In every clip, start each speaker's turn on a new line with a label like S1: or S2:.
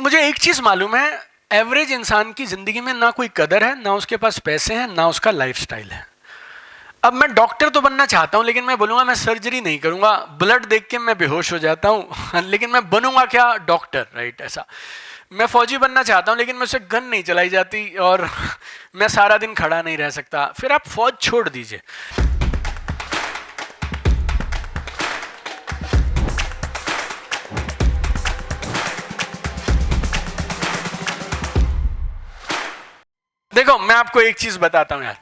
S1: मुझे एक चीज मालूम है, एवरेज इंसान की जिंदगी में ना कोई कदर है, ना उसके पास पैसे हैं, ना उसका लाइफस्टाइल है। अब मैं डॉक्टर तो बनना चाहता हूं, लेकिन मैं बोलूंगा मैं सर्जरी नहीं करूंगा, ब्लड देख के मैं बेहोश हो जाता हूं लेकिन मैं बनूंगा क्या? Doctor, right? ऐसा। मैं फौजी बनना चाहता हूं, लेकिन मुझसे गन नहीं चलाई जाती और मैं सारा दिन खड़ा नहीं रह सकता। फिर आप फौज छोड़ दीजिए। देखो, मैं आपको एक चीज बताता हूं यार।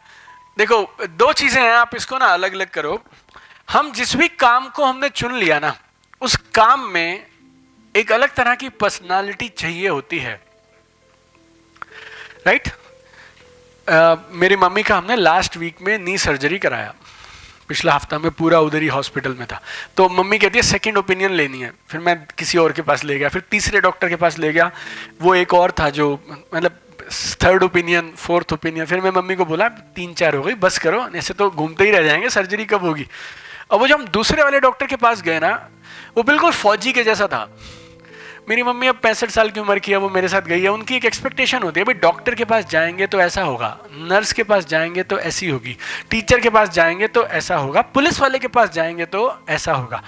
S1: देखो, दो चीजें हैं, आप इसको ना अलग अलग करो। हम जिस भी काम को हमने चुन लिया ना, उस काम में एक अलग तरह की पर्सनालिटी चाहिए होती है, राइट? मेरी मम्मी का हमने लास्ट वीक में नी सर्जरी कराया। पिछला हफ्ता में पूरा उधर ही हॉस्पिटल में था। तो मम्मी कहती है सेकंड ओपिनियन लेनी है। फिर मैं किसी और के पास ले गया, फिर तीसरे डॉक्टर के पास ले गया। वो एक और था जो मतलब थर्ड ओपिनियन, फोर्थ ओपिनियन। फिर मैं मम्मी को बोला 3-4 हो गई, बस करो, ऐसे तो घूमते ही रह जाएंगे, सर्जरी कब होगी। अब वो जो हम दूसरे वाले डॉक्टर के पास गए ना, वो बिल्कुल फौजी के जैसा था। मेरी मम्मी अब 65 साल की उम्र की है, वो मेरे साथ गई है। उनकी एक एक्सपेक्टेशन होती है, भाई डॉक्टर के पास जाएंगे तो ऐसा होगा, नर्स के पास जाएंगे तो ऐसी होगी, टीचर के पास जाएंगे तो ऐसा होगा, पुलिस वाले के पास जाएंगे तो ऐसा होगा।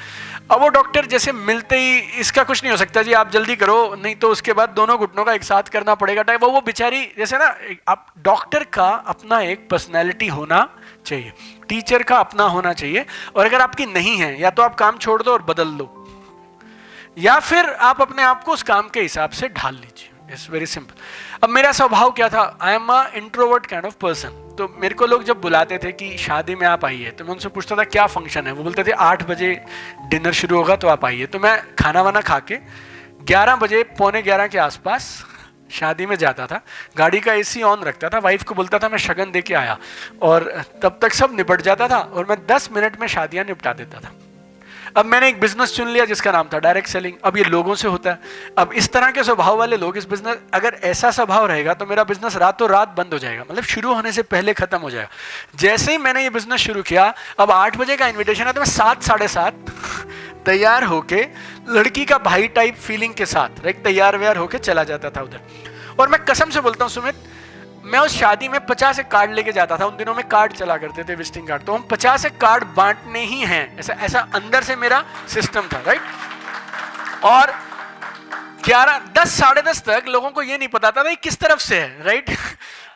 S1: अब वो डॉक्टर जैसे मिलते ही इसका कुछ नहीं हो सकता जी, आप जल्दी करो, नहीं तो उसके बाद दोनों घुटनों का एक साथ करना पड़ेगा टाइप। वो बेचारी जैसे ना, आप डॉक्टर का अपना एक पर्सनैलिटी होना चाहिए, टीचर का अपना होना चाहिए। और अगर आपकी नहीं है, या तो आप काम छोड़ दो और बदल दो, या फिर आप अपने आप को उस काम के हिसाब से ढाल लीजिए। It's very simple. अब मेरा स्वभाव क्या था? I am a introvert kind of person. तो मेरे को लोग जब बुलाते थे कि शादी में आप आइए, तो मैं उनसे पूछता था क्या फंक्शन है। वो बोलते थे 8 बजे डिनर शुरू होगा तो आप आइए। तो मैं खाना वाना खा के 11 बजे, पौने 11 के आसपास शादी में जाता था। गाड़ी का एसी ऑन रखता था, वाइफ को बोलता था मैं शगन दे के आया, और तब तक सब निपट जाता था और मैं 10 मिनट में शादियां निपटा देता था। अब मैंने एक बिजनेस चुन लिया जिसका नाम था डायरेक्ट सेलिंग। अब ये लोगों से होता है। अब इस तरह के स्वभाव वाले लोग इस बिजनेस, अगर ऐसा स्वभाव रहेगा तो मेरा बिजनेस रातों रात बंद हो जाएगा, मतलब शुरू होने से पहले खत्म हो जाएगा। जैसे ही मैंने ये बिजनेस शुरू किया, अब 8 बजे का इन्विटेशन है तो मैं 7, 7:30 तैयार होके, लड़की का भाई टाइप फीलिंग के साथ एक तैयार व्यार होके चला जाता था उधर। और मैं कसम से बोलता हूँ सुमित, मैं उस शादी में 50 एक कार्ड लेके जाता था। उन दिनों में कार्ड चला करते थे, विजिटिंग कार्ड। तो हम 50 एक कार्ड बांटने ही हैं, ऐसा ऐसा अंदर से मेरा सिस्टम था, राइट? और 11, 10, 10:30 तक लोगों को ये नहीं पता था किस तरफ से है, राइट?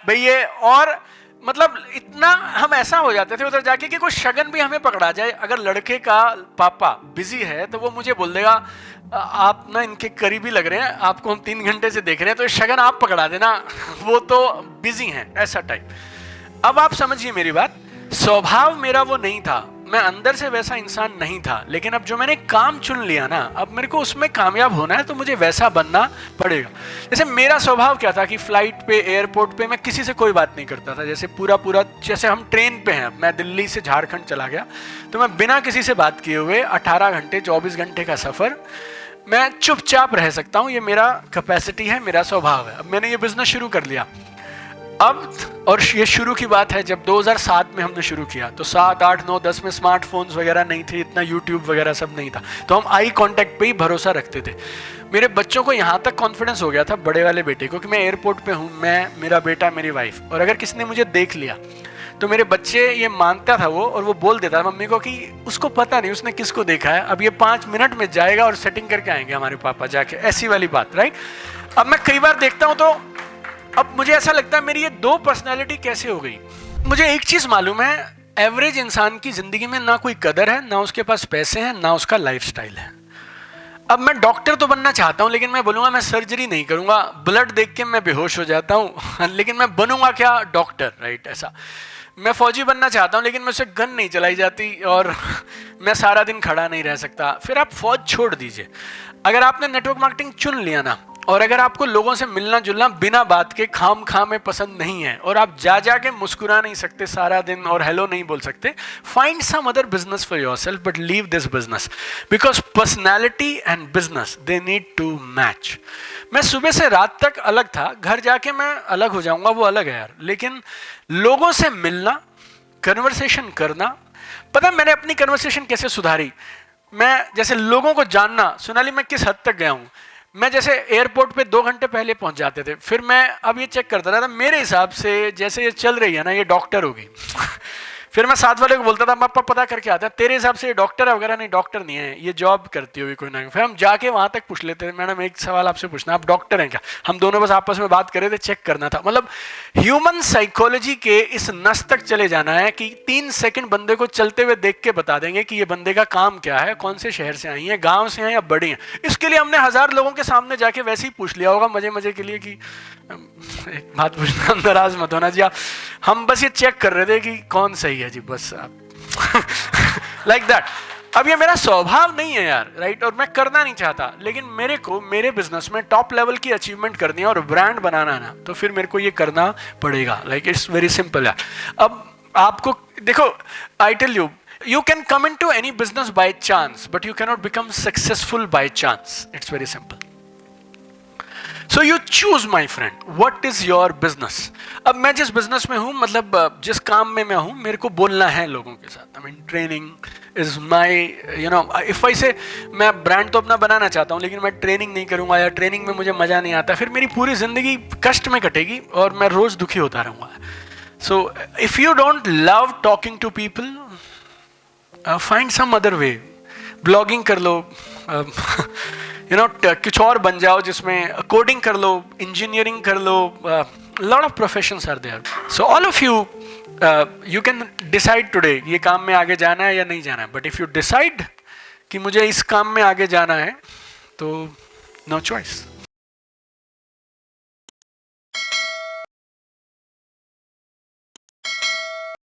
S1: भाई ये, और मतलब इतना हम ऐसा हो जाते थे उधर जाके कि कोई शगन भी हमें पकड़ा जाए, अगर लड़के का पापा बिजी है तो वो मुझे बोल देगा आप ना इनके करीबी लग रहे हैं, आपको हम 3 घंटे से देख रहे हैं, तो शगन आप पकड़ा देना, वो तो बिजी हैं, ऐसा टाइप। अब आप समझिए मेरी बात। स्वभाव मेरा वो नहीं था, मैं अंदर से वैसा इंसान नहीं था, लेकिन अब जो मैंने काम चुन लिया ना, अब मेरे को उसमें कामयाब होना है तो मुझे वैसा बनना पड़ेगा। जैसे मेरा स्वभाव क्या था कि फ्लाइट पे, एयरपोर्ट पे मैं किसी से कोई बात नहीं करता था। जैसे पूरा जैसे हम ट्रेन पे हैं, मैं दिल्ली से झारखंड चला गया तो मैं बिना किसी से बात किए हुए 18 घंटे, 24 घंटे का सफर मैं चुपचाप रह सकता हूं। ये मेरा कैपेसिटी है, मेरा स्वभाव है। अब मैंने ये बिजनेस शुरू कर लिया अब, और ये शुरू की बात है जब 2007 में हमने शुरू किया, तो 7, 8, 9, 10 में स्मार्टफोन्स वगैरह नहीं थे, इतना यूट्यूब वगैरह सब नहीं था। तो हम आई कांटेक्ट पे ही भरोसा रखते थे। मेरे बच्चों को यहाँ तक कॉन्फिडेंस हो गया था, बड़े वाले बेटे को, कि मैं एयरपोर्ट पे हूँ, मैं, मेरा बेटा, मेरी वाइफ, और अगर किसी ने मुझे देख लिया तो मेरे बच्चे, ये मानता था वो, और वो बोल देता था मम्मी को कि उसको पता नहीं उसने किसको देखा है, अब ये 5 मिनट में जाएगा और सेटिंग करके आएंगे हमारे पापा जाके, ऐसी वाली बात, राइट? अब मैं कई बार देखता हूँ तो अब मुझे ऐसा लगता है मेरी ये 2 पर्सनैलिटी कैसे हो गई। मुझे एक चीज मालूम है, एवरेज इंसान की जिंदगी में ना कोई कदर है, ना उसके पास पैसे हैं, ना उसका लाइफस्टाइल है। अब मैं डॉक्टर तो बनना चाहता हूं, लेकिन मैं बोलूंगा मैं सर्जरी नहीं करूंगा, ब्लड देख के मैं बेहोश हो जाता हूं लेकिन मैं बनूंगा क्या? Doctor, right? ऐसा। मैं फौजी बनना चाहता हूं, लेकिन मुझसे गन नहीं चलाई जाती और मैं सारा दिन खड़ा नहीं रह सकता। फिर आप फौज छोड़ दीजिए। अगर आपने नेटवर्क मार्केटिंग चुन लिया ना, और अगर आपको लोगों से मिलना जुलना बिना बात के खाम खा में पसंद नहीं है, और आप जा के मुस्कुरा नहीं सकते सारा दिन और हेलो नहीं बोल सकते, find some other business for yourself, but leave this business, because personality and business they need to match. मैं सुबह से रात तक अलग था, घर जाके मैं अलग हो जाऊंगा, वो अलग है यार, लेकिन लोगों से मिलना, कन्वर्सेशन करना, पता है मैंने अपनी कन्वर्सेशन कैसे सुधारी? मैं जैसे लोगों को जानना, सोनाली मैं किस हद तक गया हूं, मैं जैसे एयरपोर्ट पे 2 घंटे पहले पहुंच जाते थे, फिर मैं अब ये चेक करता रहता, मेरे हिसाब से जैसे ये चल रही है ना, ये डॉक्टर होगी। फिर मैं साथ वाले को बोलता था, पापा पता करके आता है, तेरे हिसाब से ये डॉक्टर है वगैरह? नहीं, डॉक्टर नहीं है, ये जॉब करती होगी कोई ना। फिर हम जाके वहां तक पूछ लेते थे, मैडम एक सवाल आपसे पूछना, आप डॉक्टर हैं क्या? हम दोनों बस आपस में बात कर रहे थे, चेक करना था। मतलब ह्यूमन साइकोलॉजी के इस नस तक चले जाना है कि 3 सेकंड बंदे को चलते हुए देख के बता देंगे कि ये बंदे का काम क्या है, कौन से शहर से आई है, गांव से हैं या बड़ी हैं। इसके लिए हमने 1000 लोगों के सामने जाके वैसे ही पूछ लिया होगा मजे मजे के लिए कि एक बात पूछना, नाराज मत होना जी आप, हम बस ये चेक कर रहे थे कि कौन सही है जी, बस आप लाइक दैट। अब ये मेरा स्वभाव नहीं है यार, राइट, और मैं करना नहीं चाहता, लेकिन मेरे को मेरे बिजनेस में टॉप लेवल की अचीवमेंट करनी है और ब्रांड बनाना है ना, तो फिर मेरे को ये करना पड़ेगा। लाइक इट्स वेरी सिंपल यार। अब आपको देखो, I tell you, you can come into any business by chance, but you cannot become successful by chance. It's very simple. So you choose, my friend, what is your business. अब मैं जिस business में हूँ, मतलब जिस काम में मैं हूँ, मेरे को बोलना है लोगों के साथ। I mean, training is my, you know, if I say मैं ब्रांड तो अपना बनाना चाहता हूँ, लेकिन मैं ट्रेनिंग नहीं करूँगा या ट्रेनिंग में मुझे मजा नहीं आता, फिर मेरी पूरी जिंदगी कष्ट में कटेगी और मैं रोज दुखी होता रहूँगा। So if you don't love talking to people, find some other way. Blogging कर लो, यू नो, कुछ और बन जाओ जिसमें कोडिंग कर लो, इंजीनियरिंग कर लो, lot of professions are there. So all of you, you can decide today ये काम में आगे जाना है या नहीं जाना है। बट इफ यू डिसाइड कि मुझे इस काम में आगे जाना है, तो नो चॉइस।